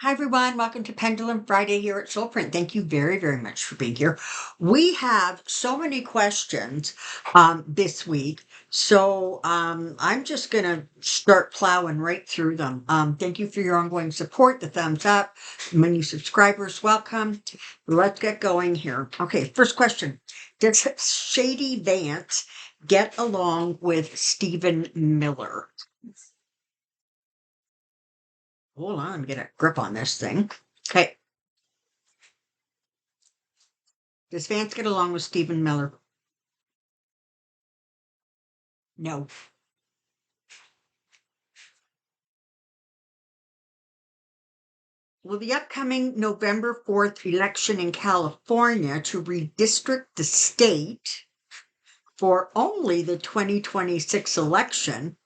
Hi, everyone. Welcome to Pendulum Friday here at Soulprint. Thank you very, very much for being here. We have so many questions this week. So I'm just going to start plowing right through them. Thank you for your ongoing support, the thumbs up. My new subscribers, welcome. Let's get going here. Okay, first question. Does Shady Vance get along with Stephen Miller? Hold on, get a grip on this thing. Okay. Does Vance get along with Stephen Miller? No. Well, the upcoming November 4th election in California to redistrict the state for only the 2026 election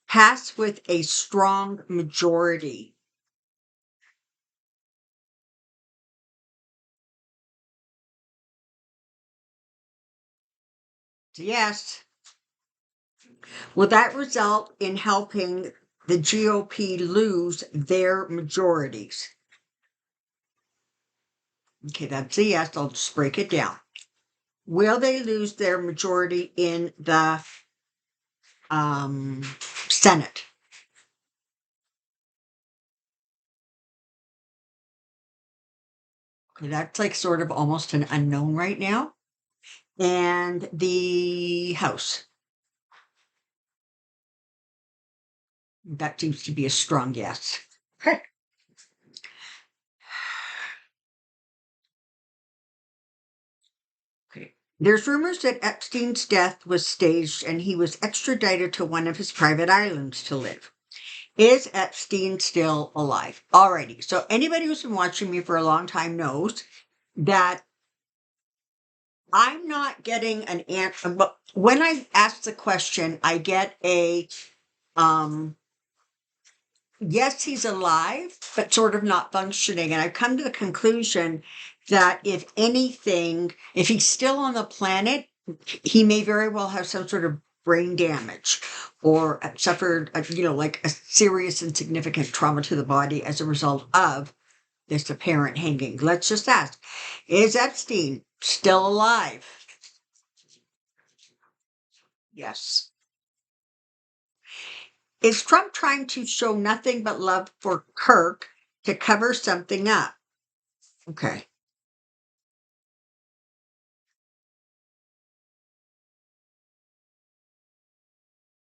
passed with a strong majority. So yes. Will that result in helping the GOP lose their majorities? Okay, that's a yes. I'll just break it down. Will they lose their majority in the Senate? Okay, that's like sort of almost an unknown right now. And the House. That seems to be a strong yes. Okay. There's rumors that Epstein's death was staged and he was extradited to one of his private islands to live. Is Epstein still alive? Alrighty. So anybody who's been watching me for a long time knows that I'm not getting an answer. But when I ask the question, I get a yes, he's alive, but sort of not functioning. And I've come to the conclusion that if anything, if he's still on the planet, he may very well have some sort of brain damage or suffered, like a serious and significant trauma to the body as a result of this apparent hanging. Let's just ask, is Epstein still alive? Yes. Is Trump trying to show nothing but love for Kirk to cover something up? Okay.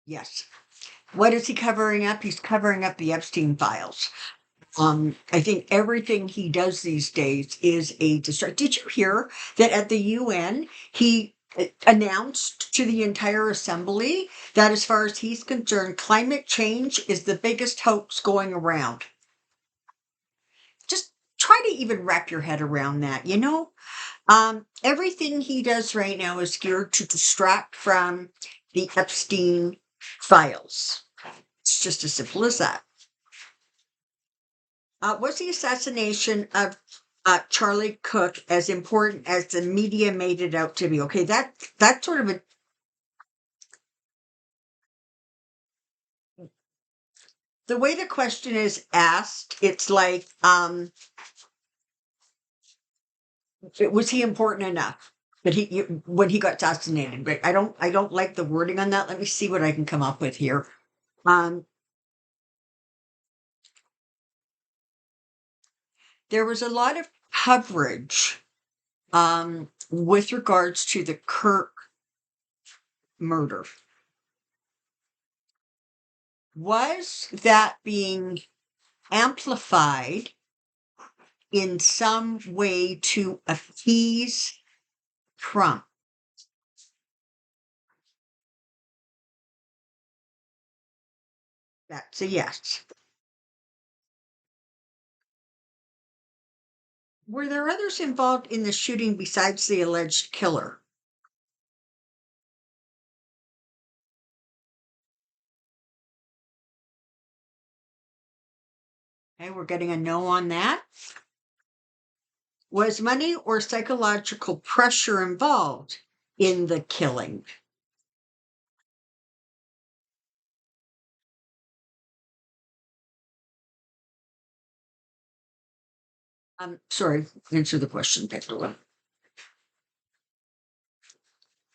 Yes. What is he covering up? He's covering up the Epstein files. I think everything he does these days is a distract. Did you hear that at the UN he announced to the entire assembly that as far as he's concerned, climate change is the biggest hoax going around? Just try to even wrap your head around that, everything he does right now is geared to distract from the Epstein files. It's just as simple as that. Was the assassination of Charlie Cook as important as the media made it out to be? Okay, that's sort of the way the question is asked. It's like, was he important enough that when he got assassinated? But I don't like the wording on that. Let me see what I can come up with here. Um, there was a lot of coverage with regards to the Kirk murder. Was that being amplified in some way to appease Trump? That's a yes. Were there others involved in the shooting besides the alleged killer? Okay, we're getting a no on that. Was money or psychological pressure involved in the killing? Sorry, answer the question, Pendulum.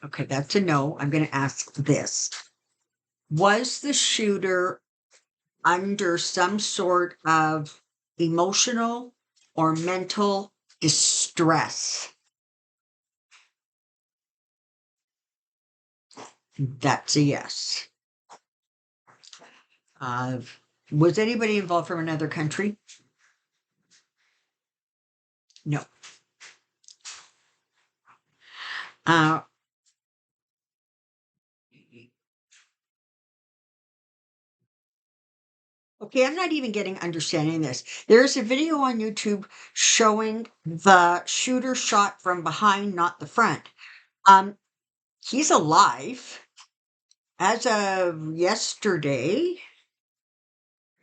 Okay, that's a no. I'm going to ask this. Was the shooter under some sort of emotional or mental distress? That's a yes. Uh, was anybody involved from another country? No. Uh, okay, I'm not even getting understanding this. There's a video on YouTube showing the shooter shot from behind, not the front. Um, he's alive as of yesterday.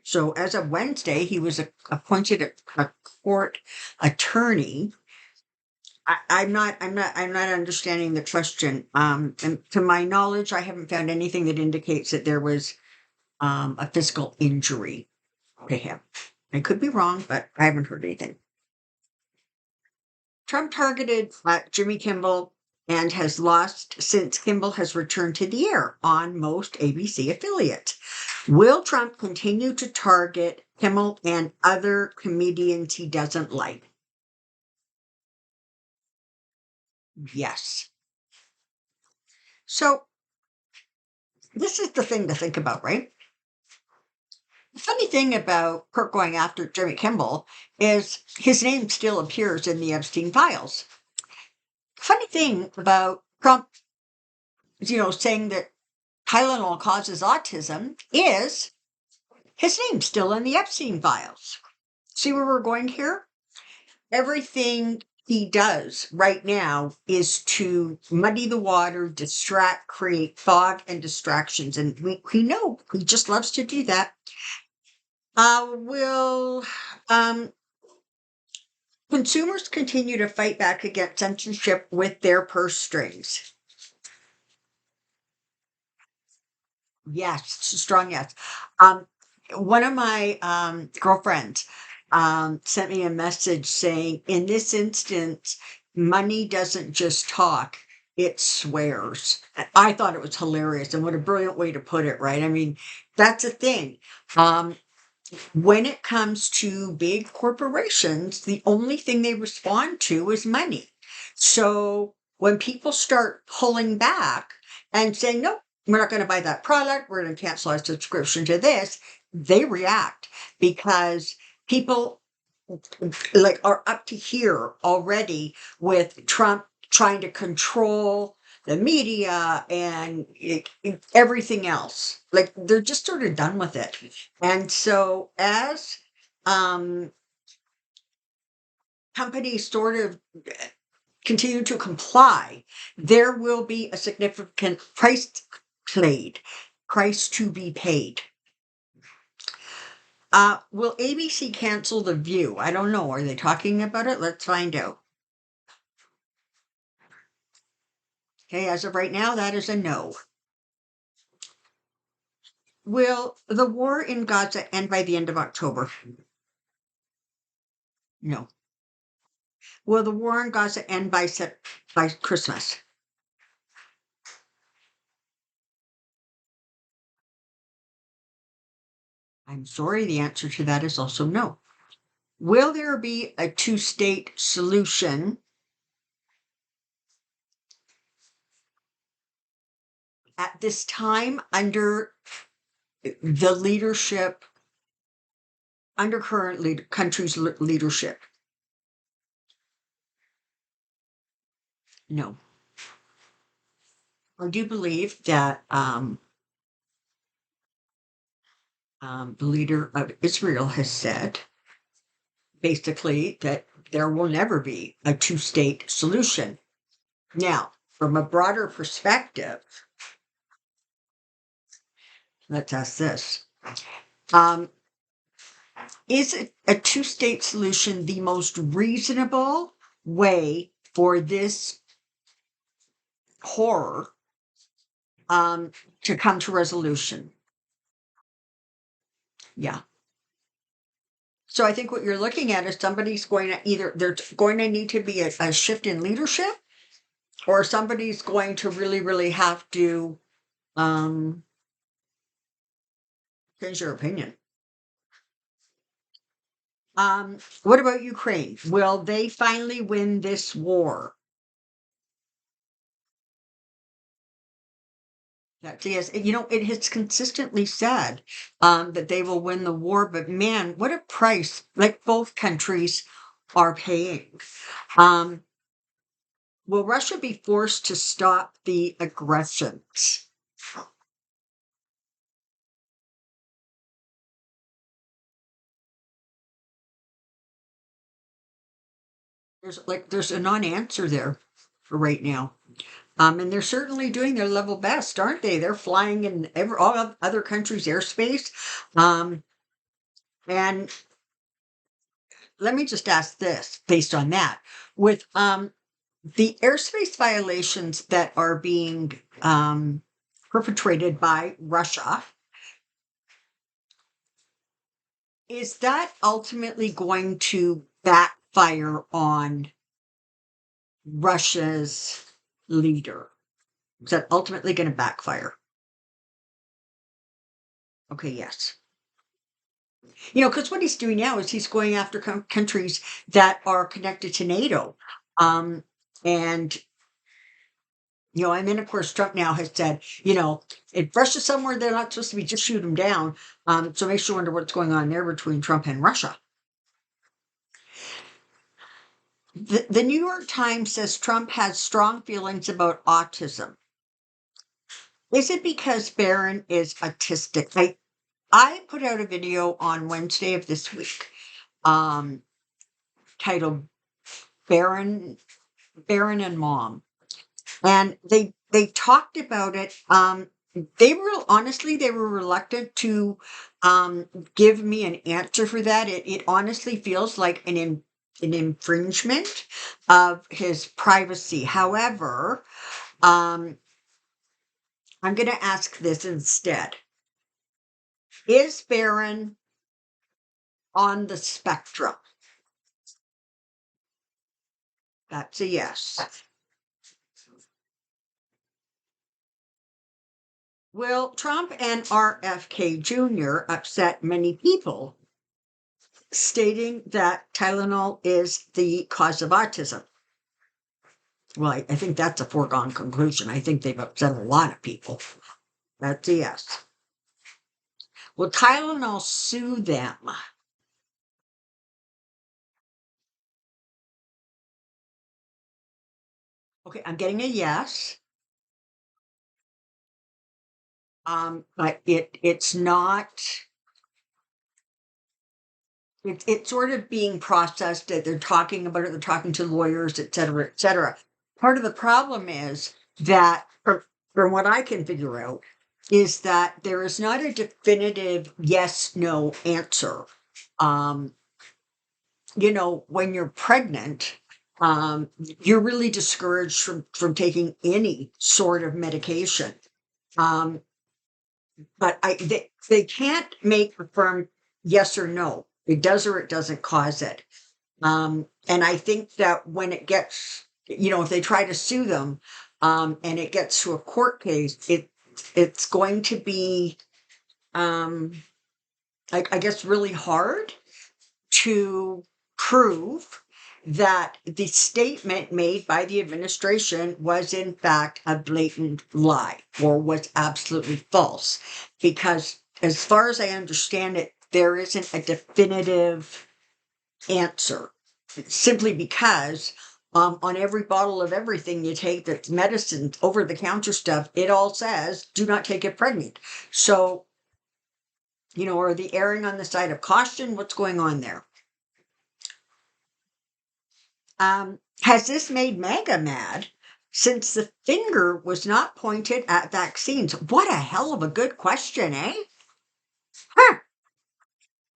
So as of Wednesday, he was appointed a court attorney. I'm not understanding the question. And to my knowledge, I haven't found anything that indicates that there was a physical injury to him. I could be wrong, but I haven't heard anything. Trump targeted Jimmy Kimmel and has lost since Kimmel has returned to the air on most ABC affiliates. Will Trump continue to target Kimmel and other comedians he doesn't like? Yes. So this is the thing to think about, right? The funny thing about Kirk going after Jimmy Kimmel is his name still appears in the Epstein files. Funny thing about Trump, saying that Tylenol causes autism is his name's still in the Epstein files. See where we're going here? Everything he does right now is to muddy the water, distract, create fog and distractions. And we know he just loves to do that. Will consumers continue to fight back against censorship with their purse strings? Yes, strong yes. Um, One of my girlfriends sent me a message saying, in this instance, money doesn't just talk, it swears. I thought it was hilarious, and what a brilliant way to put it, right? I mean, that's a thing. Um, when it comes to big corporations, the only thing they respond to is money. So when people start pulling back and saying, nope, we're not going to buy that product, we're going to cancel our subscription to this, they react because people like are up to here already with Trump trying to control the media and everything else. Like they're just sort of done with it. And so as um companies sort of continue to comply, there will be a significant paid, price to be paid. Will ABC cancel The View? I don't know. Are they talking about it? Let's find out. Okay, as of right now, that is a no. Will the war in Gaza end by the end of October? No. Will the war in Gaza end by Christmas? I'm sorry, the answer to that is also no. Will there be a two-state solution at this time under the leadership, under current country's leadership? No. I do believe that the leader of Israel has said basically that there will never be a two-state solution. Now, from a broader perspective, let's ask this. Um, is a two-state solution the most reasonable way for this horror to come to resolution? Yeah. So I think what you're looking at is somebody's going to either there's going to need to be a shift in leadership, or somebody's going to really, really have to um, change their opinion. What about Ukraine? Will they finally win this war? Yes, it has consistently said that they will win the war, but man, what a price! Like both countries are paying. Um, will Russia be forced to stop the aggressions? There's a non-answer there for right now. And they're certainly doing their level best, aren't they? They're flying in all of other countries' airspace. Um, and let me just ask this based on that. With the airspace violations that are being perpetrated by Russia, is that ultimately going to backfire on Russia's leader? Is that ultimately going to backfire? Okay, yes. Because what he's doing now is he's going after countries that are connected to NATO. Um, and, and then of course Trump now has said, if Russia's somewhere they're not supposed to be, just shoot them down. So makes you wonder what's going on there between Trump and Russia. The New York Times says Trump has strong feelings about autism. Is it because Barron is autistic? I put out a video on Wednesday of this week, um, titled Barron and Mom. And they talked about it. They were reluctant to give me an answer for that. It honestly feels like an infringement of his privacy. However, um, I'm going to ask this instead: is Barron on the spectrum? That's a yes. Will Trump and RFK Jr. upset many people, stating that Tylenol is the cause of autism? Well, I think that's a foregone conclusion. I think they've upset a lot of people. That's a yes. Will Tylenol sue them? Okay, I'm getting a yes. But it's not. It's sort of being processed. That they're talking about it. They're talking to lawyers, et cetera, et cetera. Part of the problem is that, from what I can figure out, is that there is not a definitive yes no answer. Um, when you're pregnant, you're really discouraged from taking any sort of medication. Um, but they can't make a firm yes or no. It does or it doesn't cause it. And I think that when it gets, if they try to sue them, and it gets to a court case, it's going to be, um, I guess, really hard to prove that the statement made by the administration was in fact a blatant lie or was absolutely false. Because as far as I understand it, there isn't a definitive answer, simply because on every bottle of everything you take that's medicine, over the counter stuff, it all says do not take it pregnant. So, are they erring on the side of caution? What's going on there? Has this made MAGA mad, since the finger was not pointed at vaccines? What a hell of a good question, eh? Huh.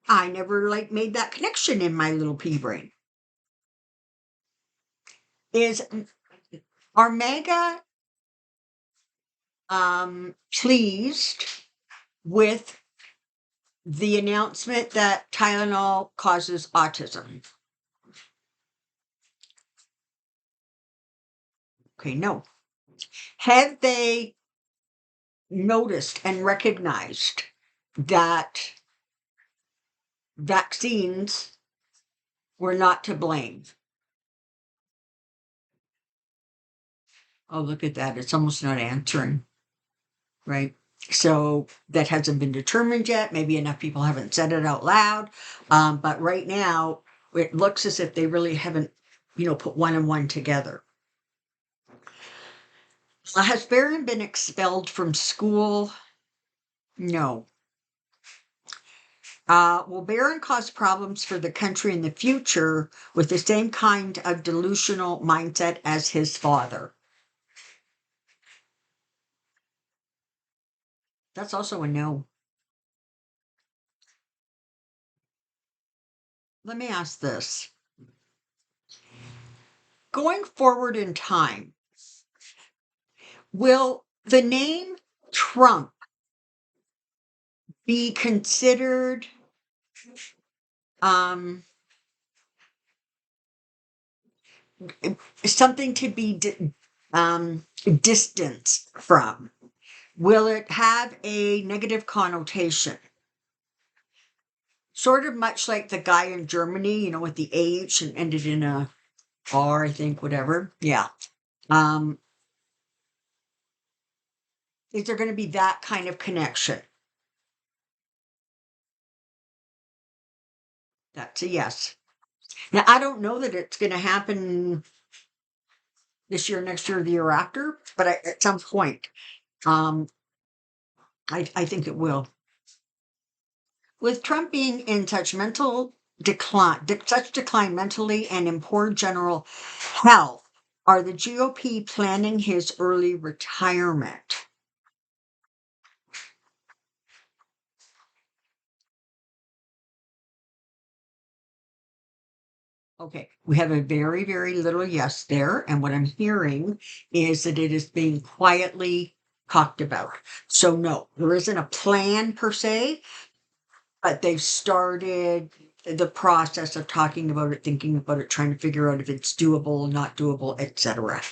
I never made that connection in my little pea brain. Is Are MAGA pleased with The announcement that Tylenol causes autism. Okay, no. Have they noticed and recognized that vaccines were not to blame? Oh, look at that. It's almost not answering, right? So that hasn't been determined yet. Maybe enough people haven't said it out loud. But right now, it looks as if they really haven't, put one and one together. Has Barron been expelled from school? No. Will Barron cause problems for the country in the future with the same kind of delusional mindset as his father? That's also a no. Let me ask this. Going forward in time, will the name Trump be considered um, something to be distanced from? Will it have a negative connotation? Sort of much like the guy in Germany, with the H and ended in a R, I think, whatever. Yeah. Um, is there going to be that kind of connection? That's a yes. Now, I don't know that it's going to happen this year, next year, the year after, but at some point, um, I think it will. With Trump being in such mental decline, such decline mentally and in poor general health, are the GOP planning his early retirement? Okay, we have a very, very little yes there. And what I'm hearing is that it is being quietly talked about. So, no, there isn't a plan per se, but they've started the process of talking about it, thinking about it, trying to figure out if it's doable, not doable, etc.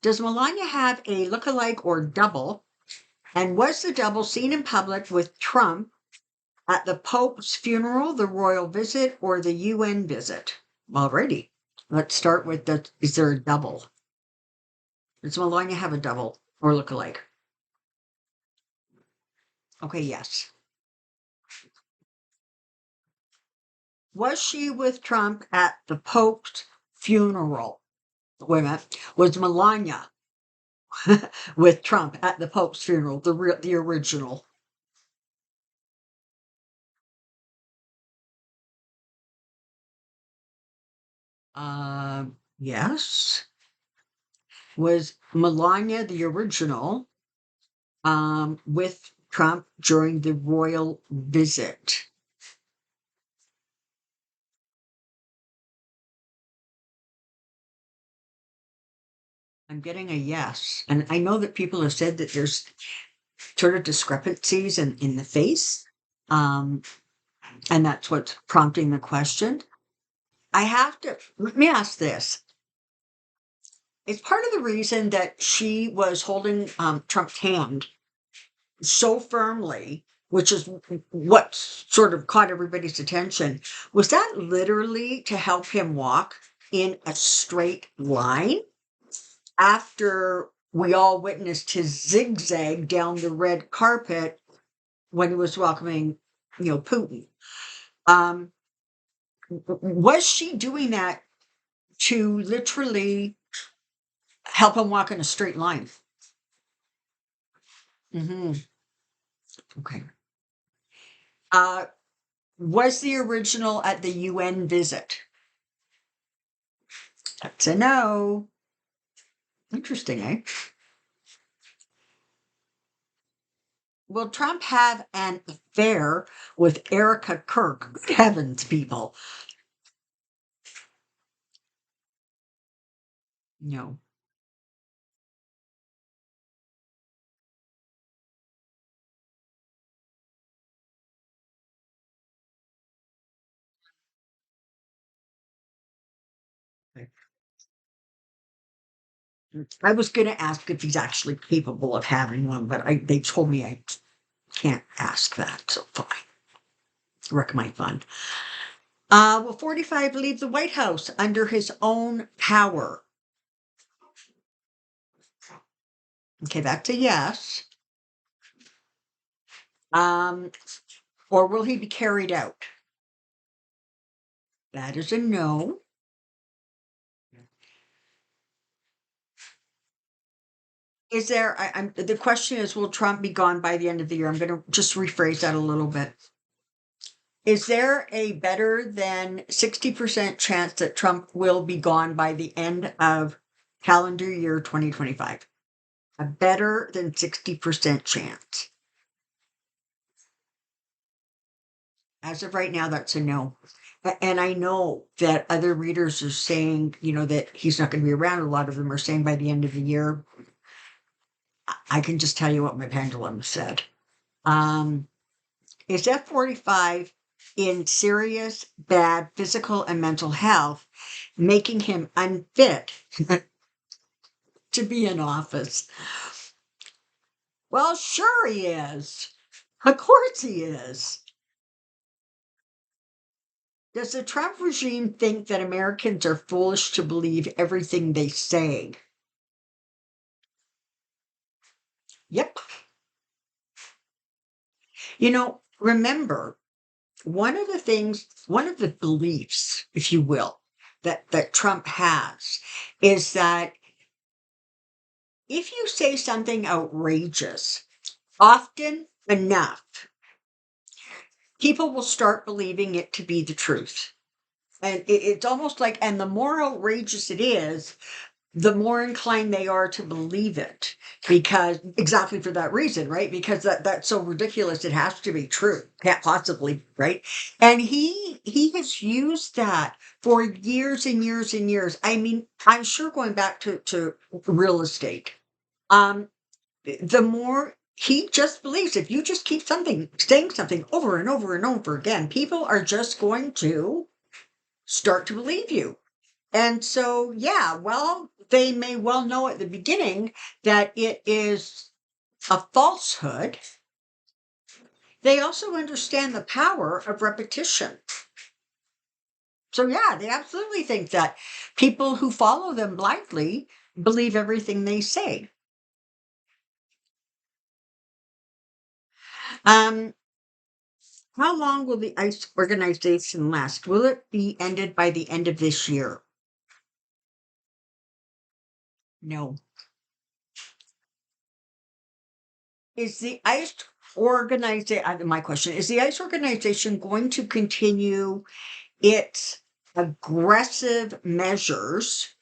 Does Melania have a look-alike or double? And was the double seen in public with Trump at the Pope's funeral, the royal visit, or the UN visit? Alrighty. Let's start with is there a double? Does Melania have a double or look-alike? Okay, yes. Was she with Trump at the Pope's funeral? Wait a minute. Was Melania with Trump at the Pope's funeral, the original? Yes. Was Melania the original with Trump during the royal visit? I'm getting a yes. And I know that people have said that there's sort of discrepancies in the face. Um, and that's what's prompting the question. Let me ask this. It's part of the reason that she was holding Trump's hand so firmly, which is what sort of caught everybody's attention. Was that literally to help him walk in a straight line after we all witnessed his zigzag down the red carpet when he was welcoming, Putin? Um, was she doing that to literally help him walk in a straight line? Hmm. Okay. Uh, was the original at the UN visit? That's a no. Interesting, eh? Will Trump have an affair with Erica Kirk? Good heavens, people. No. I was going to ask if he's actually capable of having one, but they told me I can't ask that. So fine. Wreck my fun. Will 45 leave the White House under his own power? Okay, that's a yes. Um, or will he be carried out? That is a no. Is there, the question is, will Trump be gone by the end of the year? I'm going to just rephrase that a little bit. Is there a better than 60% chance that Trump will be gone by the end of calendar year 2025? A better than 60% chance. As of right now, that's a no. And I know that other readers are saying, that he's not going to be around. A lot of them are saying by the end of the year. I can just tell you what my pendulum said. Um, is F45 in serious, bad physical and mental health, making him unfit to be in office? Well, sure he is. Of course he is. Does the Trump regime think that Americans are foolish to believe everything they say? Yep. Remember, one of the beliefs, if you will, that Trump has is that if you say something outrageous often enough, people will start believing it to be the truth. And it's almost like, and the more outrageous it is, the more inclined they are to believe it, because exactly for that reason, right? Because that's so ridiculous, it has to be true. Can't possibly, right? And he has used that for years and years and years. I mean, I'm sure going back to real estate. Um, the more he just believes, if you just keep saying something over and over and over again, people are just going to start to believe you. And so, yeah, well, they may well know at the beginning that it is a falsehood. They also understand the power of repetition. So, yeah, they absolutely think that people who follow them blindly believe everything they say. Um, how long will the ICE organization last? Will it be ended by the end of this year? No. Is the ICE organization, my question, is the ICE organization going to continue its aggressive measures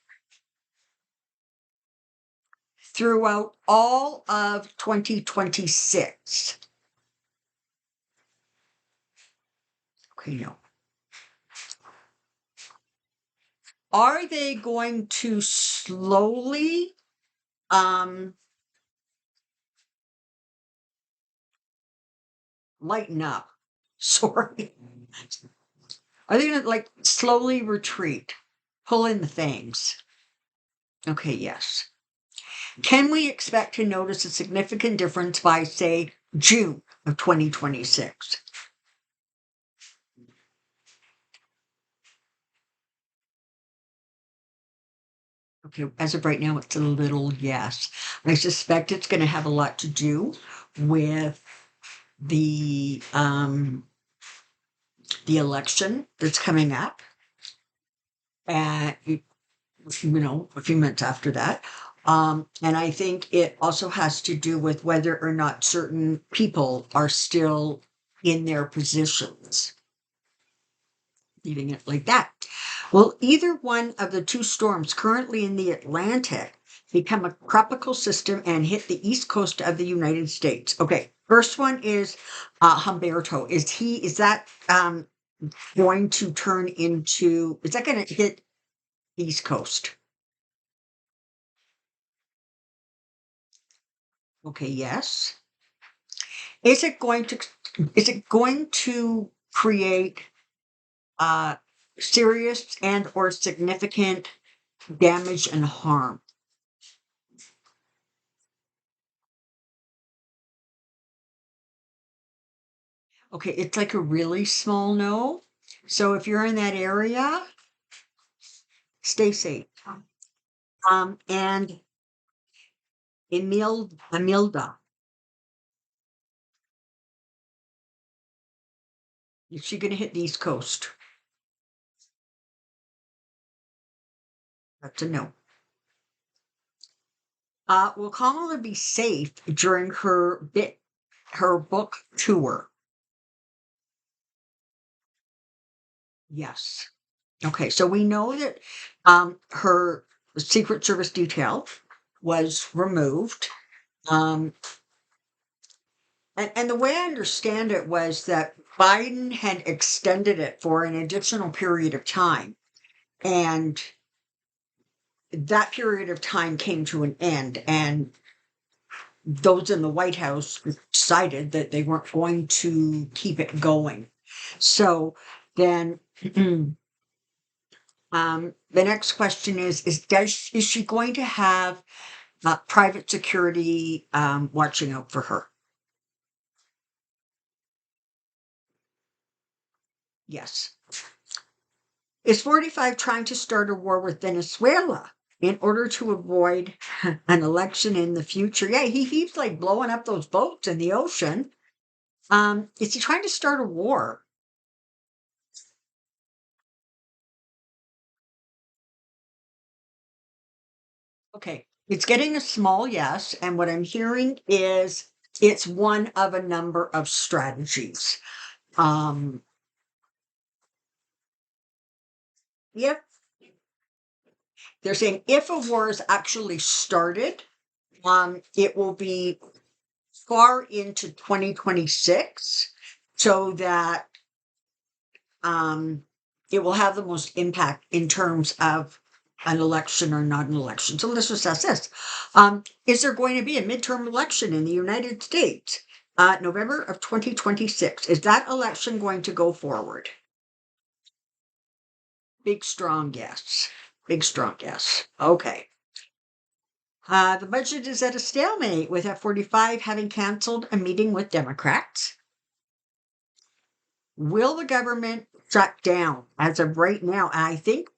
throughout all of 2026? Okay, no. Are they going to slowly lighten up? Sorry. Are they going to like slowly retreat, pull in the things? Okay, yes. Can we expect to notice a significant difference by, say, June of 2026? Okay, as of right now, it's a little yes. I suspect it's going to have a lot to do with the the election that's coming up, and a few months after that. And I think it also has to do with whether or not certain people are still in their positions. Leaving it like that. Will either one of the two storms currently in the Atlantic become a tropical system and hit the east coast of the United States? Okay, first one is Humberto. Is that going to turn into, is that going to hit the east coast? Okay, yes. Is it going to create uh serious and or significant damage and harm. Okay, it's like a really small no. So if you're in that area, stay safe. And Emilda, is she going to hit the East Coast? That's a no. Will Kamala be safe during her book tour? Yes. Okay, so we know that her Secret Service detail was removed. Um, and the way I understand it was that Biden had extended it for an additional period of time. And that period of time came to an end. And those in the White House decided that they weren't going to keep it going. So then the next question is she going to have private security watching out for her? Yes. Is 45 trying to start a war with Venezuela in order to avoid an election in the future? Yeah, he keeps like blowing up those boats in the ocean. Is he trying to start a war? Okay, it's getting a small yes, and what I'm hearing is it's one of a number of strategies. Um, if they're saying if a war is actually started, it will be far into 2026 so that um, it will have the most impact in terms of an election or not an election. So let's assess this. Is there going to be a midterm election in the United States? November of 2026. Is that election going to go forward? Big, strong yes. Big, strong yes. Okay. The budget is at a stalemate with F-45 having canceled a meeting with Democrats. Will the government shut down as of right now? I think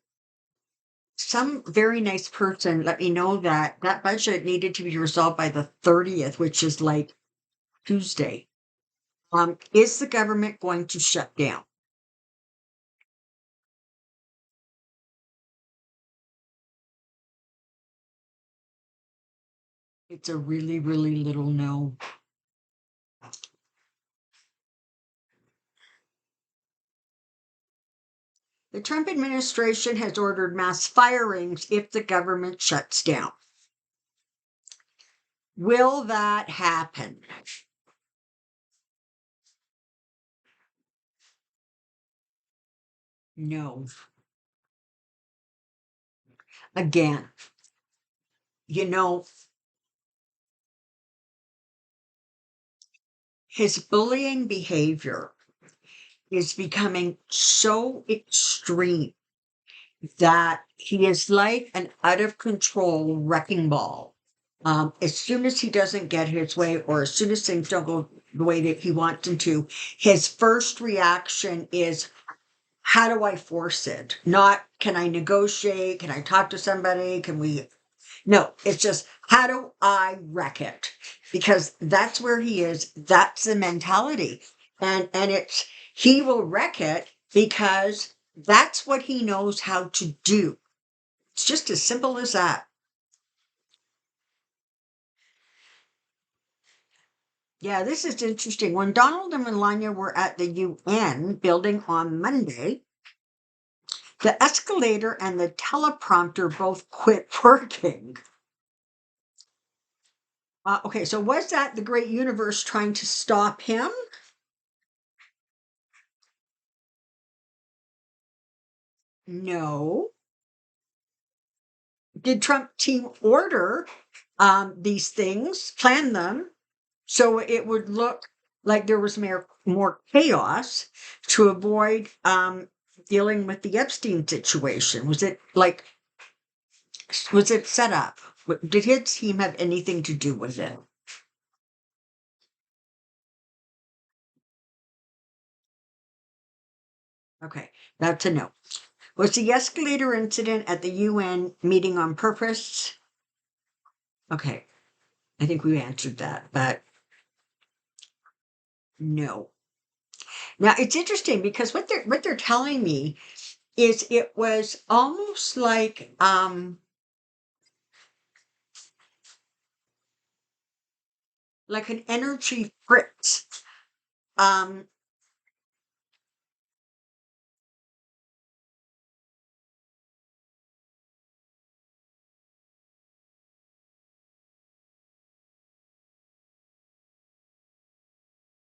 some very nice person let me know that that budget needed to be resolved by the 30th, which is like Tuesday. Is the government going to shut down? It's a really, really little no. The Trump administration has ordered mass firings if the government shuts down. Will that happen? No. Again, you know, his bullying behavior is becoming so extreme that he is like an out of control wrecking ball. As soon as he doesn't get his way, or as soon as things don't go the way that he wants them to, his first reaction is, how do I force it? Not, can I negotiate? Can I talk to somebody? Can we? No, it's just, how do I wreck it? Because that's where he is. That's the mentality. And it's, he will wreck it because that's what he knows how to do. It's just as simple as that. Yeah, this is interesting. When Donald and Melania were at the UN building on Monday, the escalator and the teleprompter both quit working. Okay, so was that the great universe trying to stop him? No. Did Trump team order these things, plan them, so it would look like there was more chaos to avoid dealing with the Epstein situation? Was it like was it set up? Did his team have anything to do with it? Okay, that's a no. Was the escalator incident at the UN meeting on purpose? Okay, I think we answered that, but no. Now it's interesting because what they're telling me is it was almost like an energy fritz. Um,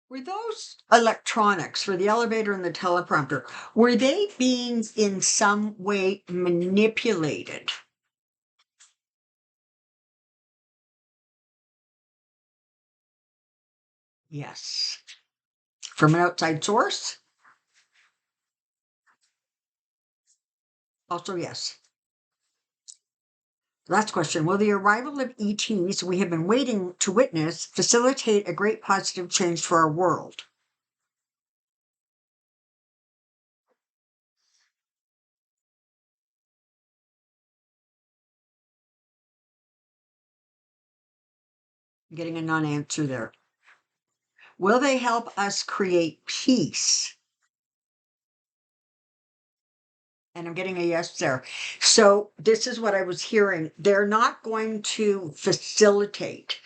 were those electronics for the elevator and the teleprompter, were they being in some way manipulated? Yes. From an outside source? Also, yes. Last question. Will the arrival of ETs we have been waiting to witness facilitate a great positive change for our world? I'm getting a non answer there. Will they help us create peace? And I'm getting a yes there. So, this is what I was hearing. They're not going to facilitate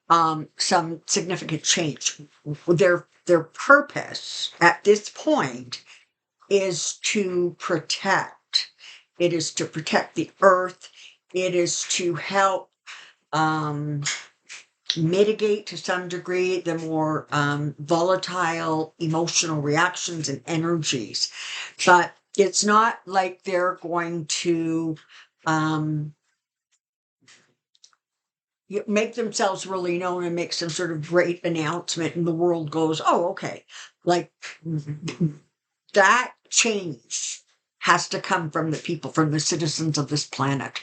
some significant change. Their purpose at this point is to protect. It is to protect the earth. It is to help um, mitigate to some degree the more volatile emotional reactions and energies. But it's not like they're going to um, make themselves really known and make some sort of great announcement, and the world goes, oh, okay. Like that change has to come from the people, from the citizens of this planet.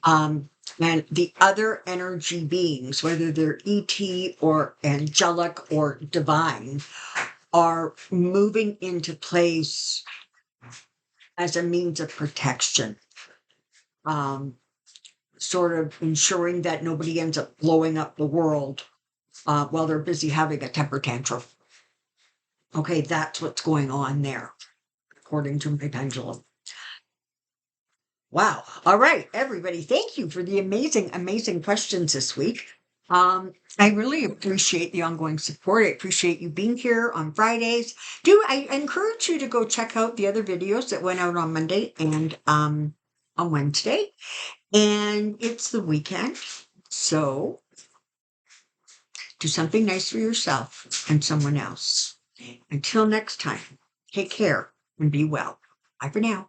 Um, and the other energy beings, whether they're ET or angelic or divine, are moving into place as a means of protection, um, sort of ensuring that nobody ends up blowing up the world while they're busy having a temper tantrum. Okay, that's what's going on there, according to my pendulum. Wow. All right, everybody. Thank you for the amazing, amazing questions this week. I really appreciate the ongoing support. I appreciate you being here on Fridays. Do I encourage you to go check out the other videos that went out on Monday and on Wednesday. And it's the weekend. So do something nice for yourself and someone else. Until next time, take care and be well. Bye for now.